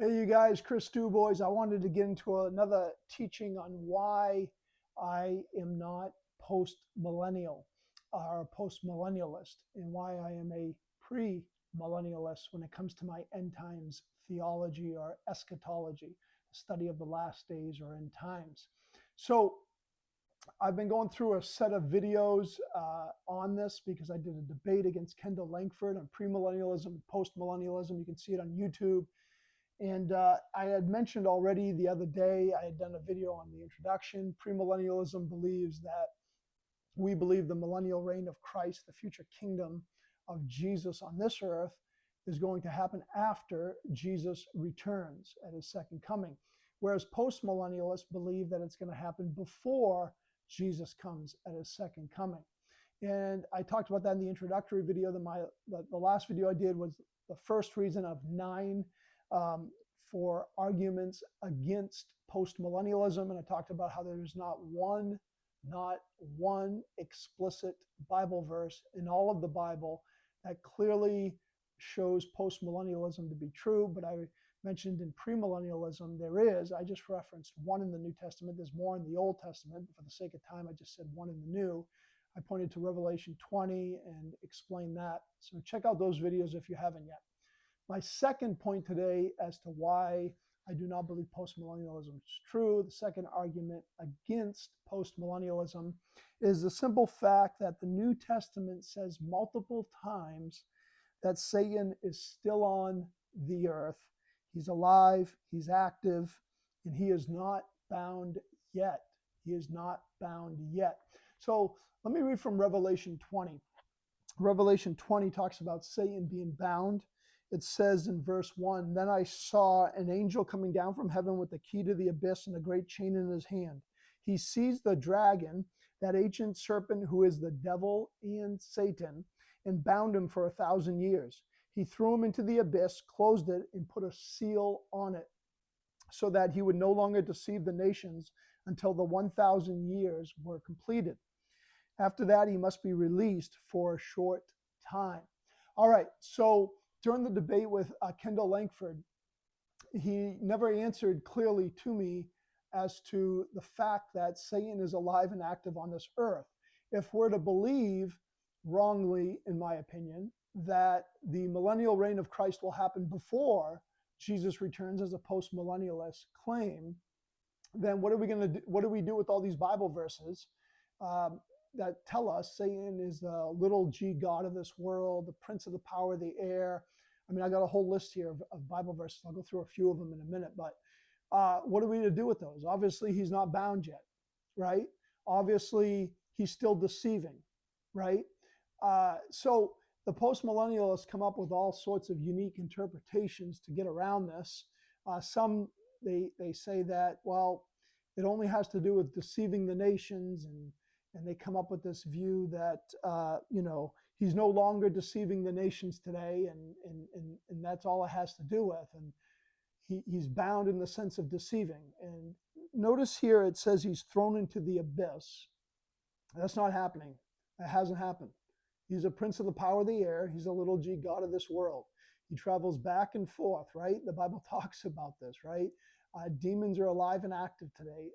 Hey, you guys, Chris Dubois. I wanted to get into another teaching on why I am not post millennial or post millennialist and why I am a pre millennialist when it comes to my end times theology or eschatology, the study of the last days or end times. So, I've been going through a set of videos on this because I did a debate against Kendall Langford on premillennialism and postmillennialism. You can see it on YouTube. And I had mentioned already the other day, I had done a video on the introduction. Premillennialism believes that we believe the millennial reign of Christ, the future kingdom of Jesus on this earth, is going to happen after Jesus returns at his second coming. Whereas postmillennialists believe that it's going to happen before Jesus comes at his second coming. And I talked about that in the introductory video. The last video I did was the first reason of 9 for arguments against postmillennialism. And I talked about how there's not one explicit Bible verse in all of the Bible that clearly shows postmillennialism to be true. But I mentioned in premillennialism there is. I just referenced one in the New Testament. There's more in the Old Testament. But for the sake of time, I just said one in the New. I pointed to Revelation 20 and explained that. So check out those videos if you haven't yet. My second point today as to why I do not believe postmillennialism is true, the second argument against postmillennialism, is the simple fact that the New Testament says multiple times that Satan is still on the earth. He's alive, he's active, and he is not bound yet. He is not bound yet. So let me read from Revelation 20. Revelation 20 talks about Satan being bound. It says in verse 1, "Then I saw an angel coming down from heaven with the key to the abyss and a great chain in his hand. He seized the dragon, that ancient serpent who is the devil and Satan, and bound him for 1,000 years. He threw him into the abyss, closed it, and put a seal on it, so that he would no longer deceive the nations until the 1,000 years were completed. After that, he must be released for a short time." All right, so during the debate with Kendall Langford, he never answered clearly to me as to the fact that Satan is alive and active on this earth. If we're to believe, wrongly in my opinion, that the millennial reign of Christ will happen before Jesus returns as a post-millennialist claim, then what are we going to do? What do we do with all these Bible verses that tell us Satan is the little g God of this world, the prince of the power of the air? I mean, I got a whole list here of Bible verses. I'll go through a few of them in a minute, but what are we to do with those? Obviously, he's not bound yet, right? Obviously, he's still deceiving, right? So the postmillennialists come up with all sorts of unique interpretations to get around this. Some they say that, well, it only has to do with deceiving the nations, and they come up with this view that he's no longer deceiving the nations today, and that's all it has to do with, and he's bound in the sense of deceiving. And notice here it says he's thrown into the abyss. That's not happening. That hasn't happened. He's a prince of the power of the air. He's a little g God of this world. He travels back and forth, right? The Bible talks about this, right? Demons are alive and active today.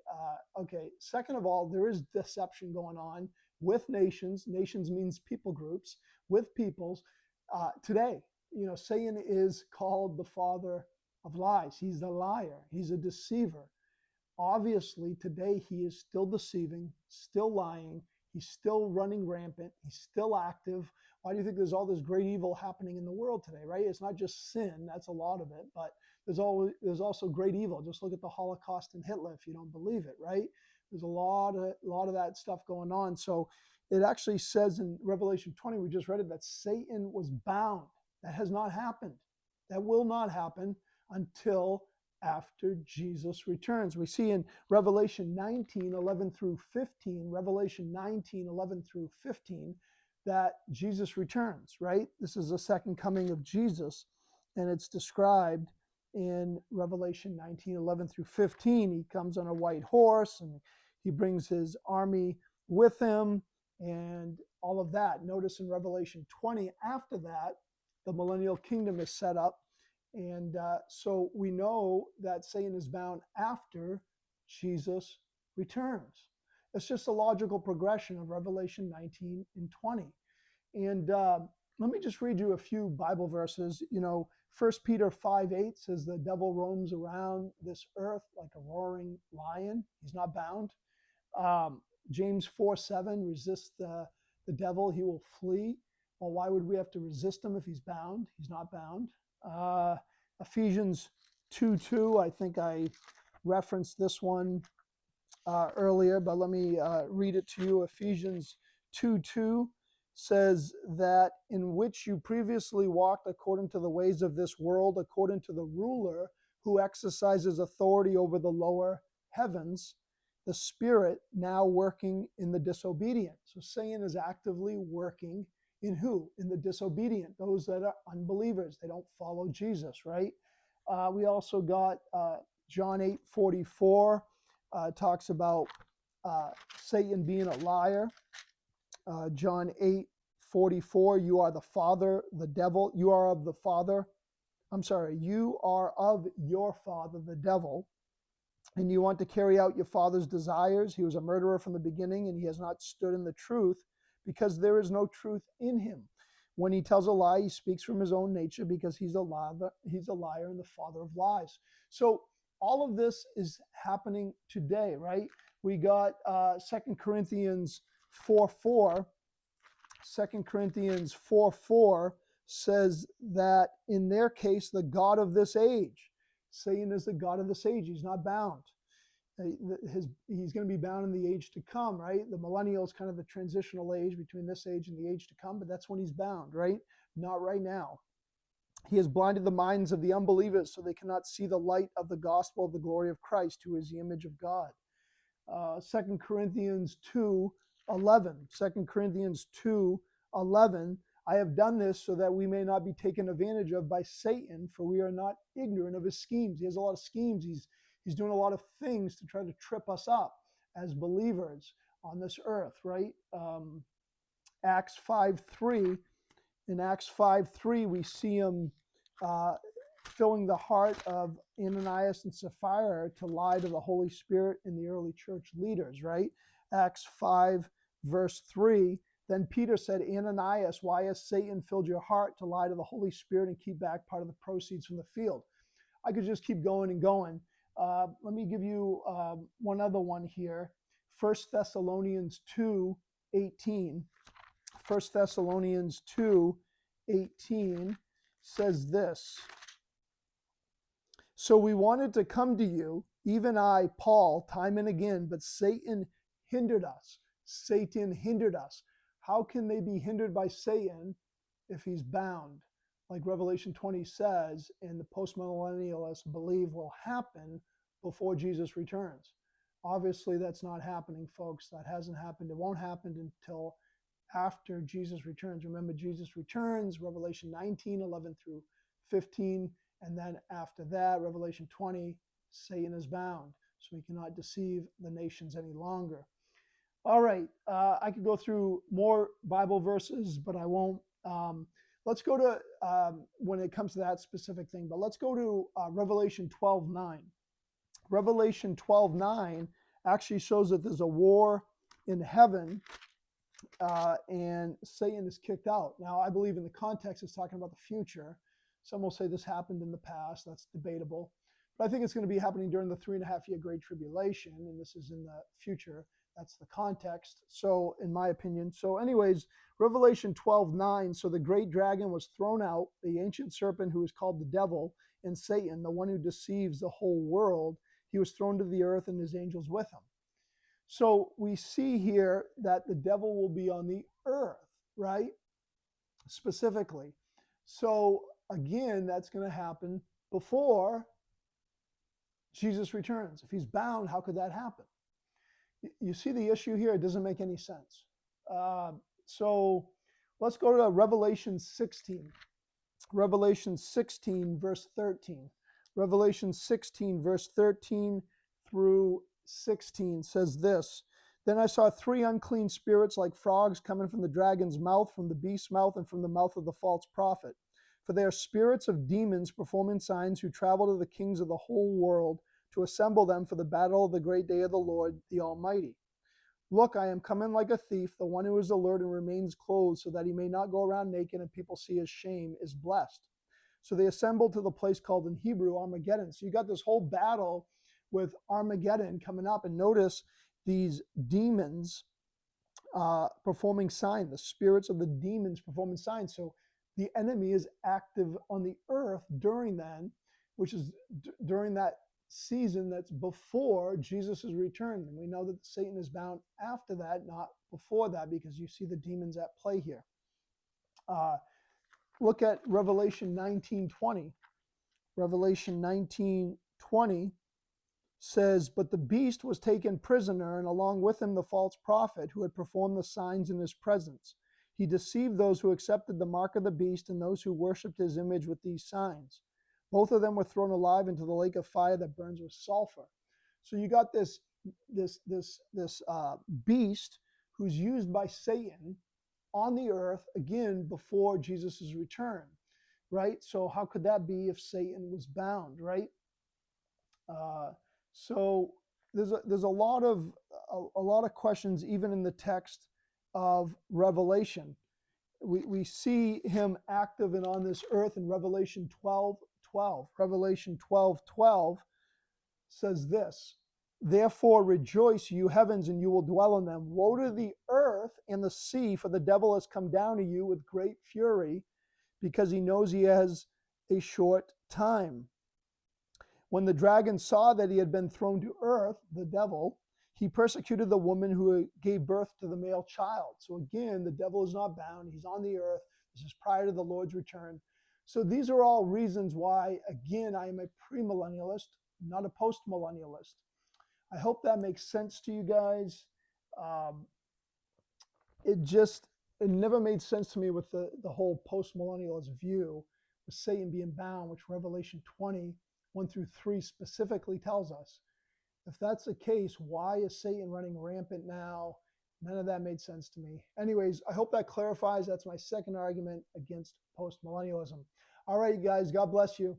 Okay, second of all, there is deception going on with nations. Nations means people groups, with peoples today. Satan is called the father of lies. He's a liar. He's a deceiver. Obviously, today he is still deceiving, still lying. He's still running rampant. He's still active. Why do you think there's all this great evil happening in the world today, right? It's not just sin. That's a lot of it. But there's also great evil. Just look at the Holocaust and Hitler if you don't believe it, right? There's a lot of that stuff going on. So it actually says in Revelation 20, we just read it, that Satan was bound. That has not happened. That will not happen until after Jesus returns. We see in Revelation 19:11 through 15, Revelation 19:11 through 15, that Jesus returns, right? This is the second coming of Jesus, and it's described in Revelation 19:11 through 15. He comes on a white horse, and he brings his army with him, and all of that. Notice in Revelation 20, after that, the millennial kingdom is set up, And so we know that Satan is bound after Jesus returns. It's just a logical progression of Revelation 19 and 20. And let me just read you a few Bible verses. 1 Peter 5:8 says the devil roams around this earth like a roaring lion. He's not bound. James 4:7, resist the devil, he will flee. Well, why would we have to resist him if he's bound? He's not bound. Ephesians 2:2, I think I referenced this one earlier, but let me read it to you. Ephesians 2:2 says that in which you previously walked according to the ways of this world, according to the ruler who exercises authority over the lower heavens, the spirit now working in the disobedient. So Satan is actively working in who? In the disobedient, those that are unbelievers. They don't follow Jesus, right? We also got John 8:44 talks about Satan being a liar. John 8:44, you are the father, the devil. You are of the father. I'm sorry, you are of your father, the devil, and you want to carry out your father's desires. He was a murderer from the beginning, and he has not stood in the truth because there is no truth in him. When he tells a lie, he speaks from his own nature because he's a liar and the father of lies. So all of this is happening today, right? We got 2 Corinthians 4:4. 2 Corinthians 4:4 says that in their case, the God of this age, Satan is the God of this age. He's not bound. He's going to be bound in the age to come, right? The millennial is kind of the transitional age between this age and the age to come, but that's when he's bound, right? Not right now. He has blinded the minds of the unbelievers so they cannot see the light of the gospel of the glory of Christ, who is the image of God. 2 Corinthians 2:11. 2 Corinthians 2:11. I have done this so that we may not be taken advantage of by Satan, for we are not ignorant of his schemes. He has a lot of schemes. He's doing a lot of things to try to trip us up as believers on this earth, right? Acts 5:3. In Acts 5:3, we see him filling the heart of Ananias and Sapphira to lie to the Holy Spirit and the early church leaders, right? Acts 5:3. Then Peter said, Ananias, why has Satan filled your heart to lie to the Holy Spirit and keep back part of the proceeds from the field? I could just keep going and going. Let me give you one other one here. 1 Thessalonians 2:18. 1 Thessalonians 2:18 says this. So we wanted to come to you, even I, Paul, time and again, but Satan hindered us. Satan hindered us. How can they be hindered by Satan if he's bound? Like Revelation 20 says, and the postmillennialists believe will happen before Jesus returns. Obviously, that's not happening, folks. That hasn't happened. It won't happen until after Jesus returns. Remember, Jesus returns, Revelation 19:11 through 15, and then after that, Revelation 20, Satan is bound, so he cannot deceive the nations any longer. All right, I could go through more Bible verses, but I won't. Let's go to, when it comes to that specific thing, but let's go to Revelation 12:9. Revelation 12:9 actually shows that there's a war in heaven, and Satan is kicked out. Now, I believe in the context it's talking about the future. Some will say this happened in the past. That's debatable. But I think it's going to be happening during the 3.5-year Great Tribulation, and this is in the future. That's the context. So, in my opinion. So, anyways, Revelation 12:9. So the great dragon was thrown out, the ancient serpent who is called the devil and Satan, the one who deceives the whole world. He was thrown to the earth and his angels with him. So we see here that the devil will be on the earth, right? Specifically. So again, that's going to happen before Jesus returns. If he's bound, how could that happen? You see the issue here? It doesn't make any sense. So let's go to Revelation 16. Revelation 16, verse 13. Revelation 16, verse 13 through 16 says this. Then I saw 3 unclean spirits like frogs coming from the dragon's mouth, from the beast's mouth, and from the mouth of the false prophet. For they are spirits of demons performing signs who travel to the kings of the whole world to assemble them for the battle of the great day of the Lord, the Almighty. Look, I am coming like a thief. The one who is alert and remains clothed so that he may not go around naked and people see his shame is blessed. So they assembled to the place called in Hebrew Armageddon. So you got this whole battle with Armageddon coming up. And notice these demons performing signs, the spirits of the demons performing signs. So the enemy is active on the earth during then, which is during that season that's before Jesus' return. And we know that Satan is bound after that, not before that, because you see the demons at play here. Look at Revelation 19:20. Revelation 19:20 says, but the beast was taken prisoner, and along with him the false prophet who had performed the signs in his presence. He deceived those who accepted the mark of the beast and those who worshipped his image with these signs. Both of them were thrown alive into the lake of fire that burns with sulfur. So you got this beast who's used by Satan on the earth, again, before Jesus' return, right? So how could that be if Satan was bound, right? So there's a lot of questions even in the text of Revelation. We see him active and on this earth in Revelation 12:12. Revelation 12:12 says this: therefore rejoice, you heavens, and you will dwell in them. Woe to the earth and the sea, for the devil has come down to you with great fury, because he knows he has a short time. When the dragon saw that he had been thrown to earth, the devil, he persecuted the woman who gave birth to the male child. So again, the devil is not bound. He's on the earth. This is prior to the Lord's return. So these are all reasons why, again, I am a premillennialist, not a postmillennialist. I hope that makes sense to you guys. It never made sense to me with the whole postmillennialist view with Satan being bound, which Revelation 20:1-3 specifically tells us. If that's the case, why is Satan running rampant now? None of that made sense to me. Anyways, I hope that clarifies. That's my second argument against postmillennialism. All right, guys, God bless you.